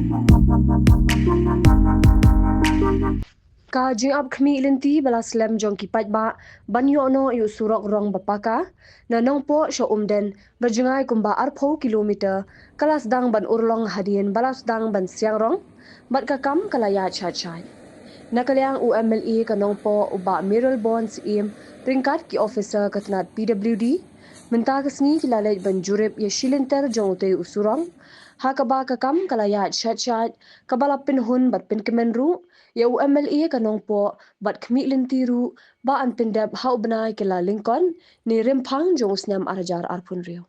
Ka jing up khmi linti bala slam jong ki pat ba banyo no yu surok rong bapaka na nong po sho umden berjengai kumba arpho kilometer kalas dang ban urlong hadien balas dang ban siang rong bat ka kam kala ya cha cha nakalyang UMLE kanong po uba Miral Bonds im ringkat ki officer katnat PWD menta kasni kilalej ban jurip ye shilinter jong te usurong hakaba ka kam kala ya cha cha kabala pinhun bat pin kemenru ya UMLE kanong po bat khmi lintiru ba an pindap hau benai kila Lincoln ni rimphang jong snam arajar arpun rio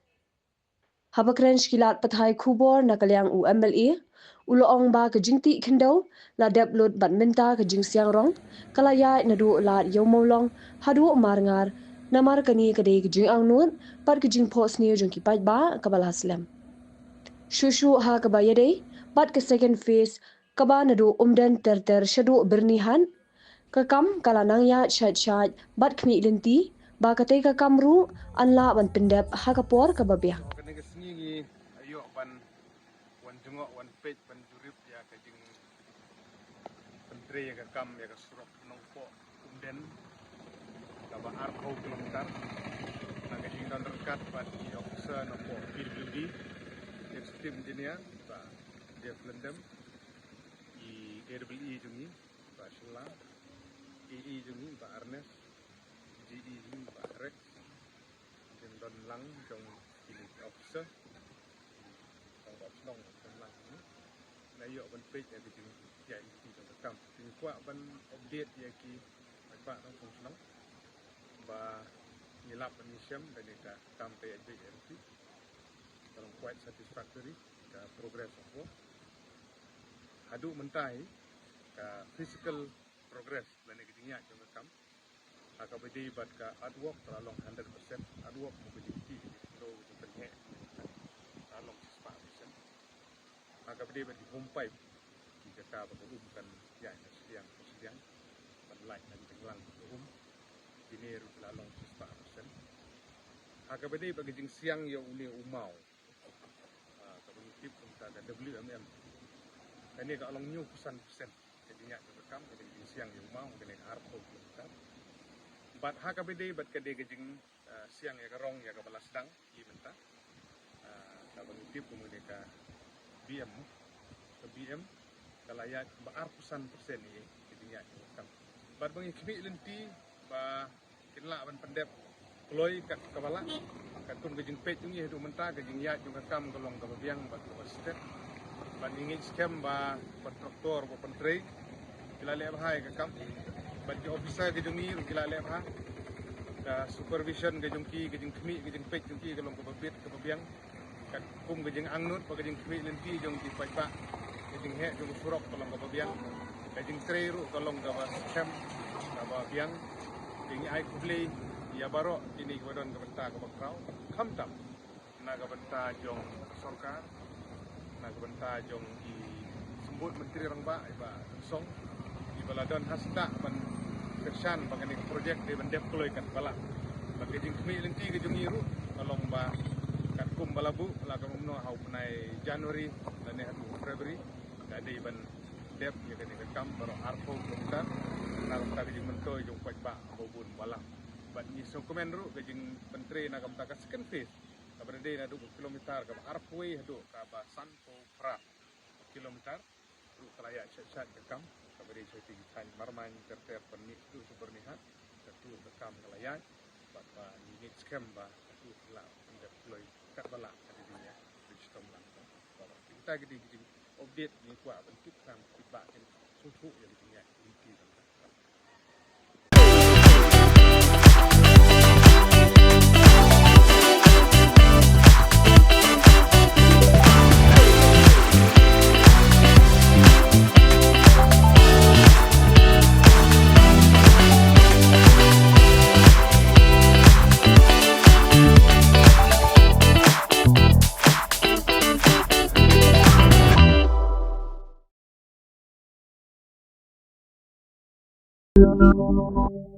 habakren kilat pathai khubor nakalyang UMLE uloong ba ka jingti khindo la depload bat minta ka jing siang rong kala ya nadu la yomolong hadu marngar namar kani kade ka jing ang nut par ka jing pos ni jong ki pat ba kabala slam shushu ha ka ba yade bat ka second phase kaba nadu umden ter shadu bernihan ka kam kala nang ya chat chat bat khmi linti ba ka te ka kamru anla ban pindap ha ka por ka babya kene ke sini ni ayo ban wan jengok wan page ban jurip ya ke jing pentre ya ke kam ya ke surok nongpo umden ka ba arko kilometer na ke jing dan dekat ban di officer nongpo PWD executive engineer ba dia Flendem i AWE jungi ba Shila EE jungi ba Arnes GE jungi ba Rex jeng don lang jong pilih officer orang senang senang ni na yo ban page ya bikin ya ini jong rekam ini kuat ban update ya ki pak nang senang ba nilap penyisiam dan kita sampai HBMC orang quite satisfactory ka progress apa adu mentai ka physical progress dan kita jong rekam akan berdiri buat ke artwork terlalu 100% artwork mungkin jadi kalau terlihat terlalu 100% akan berdiri buat home pipe jika kita berumkan ya sedang berlain dan tenggelam berum ini terlalu 100% akan berdiri bagi jeng siang yang uni umau kemudian kita ada WMM ini kalau new persen jadinya rekam jadi jeng siang yang umau kena artwork kita bat HKBD bat kade gejing siang ya kerong ya kebalas dang i menta ka bangitip kemudian ka BM ke BM kalaya baar persen ni jadinya kam bat bangi khmi lenti ba kinla ban pendep kloi ka kabala katun gejing page ni hidu menta gejing ya juga kam kolong ka biang bat step ban ingin scam ba kontraktor ba pentrei kilale bahai ka kam bagi officer ke jungi kila lep ha ka supervision ke jungki ke jing khmi ke jing page jungki ke long ke babit ke babiang ka kum ke jing angnut ke jing khmi lenti jungki pai pa ke jing he jung surok ke long ke babiang ke jing tre ru ke long ke scam ka babiang jing ai kuble ya baro ini ke wadon ke benta ke bakrau kham tam na ke benta jong sarkar na ke benta jong i sembut menteri rang ba song di baladon hasda ban kersan bagaimana projek di bendep keloikan bala bagi jing khmi lenti ke jungi ru kalong ba kat kum balabu la ka umno hau penai Januari dan hadu Februari tadi ban dep ya kene kam baro arpo kita na ka jing mentoi jong kwaj ba bobun bala ban ni so komen ru ke jing menteri na kam ta ka second phase ka berde na 2 kilometer ka arpo hadu ka ba sanpo pra kilometer ru kalaya chat ke kam kabari saya tinggi marman terter pernik itu sebernihat satu rekam kelayan bahwa ini scam bah itu lah tidak boleh tak balak ada dunia digital lah bahwa kita gede update ni kuat bentuk sam tiba kan susu yang dunia inti Thank you.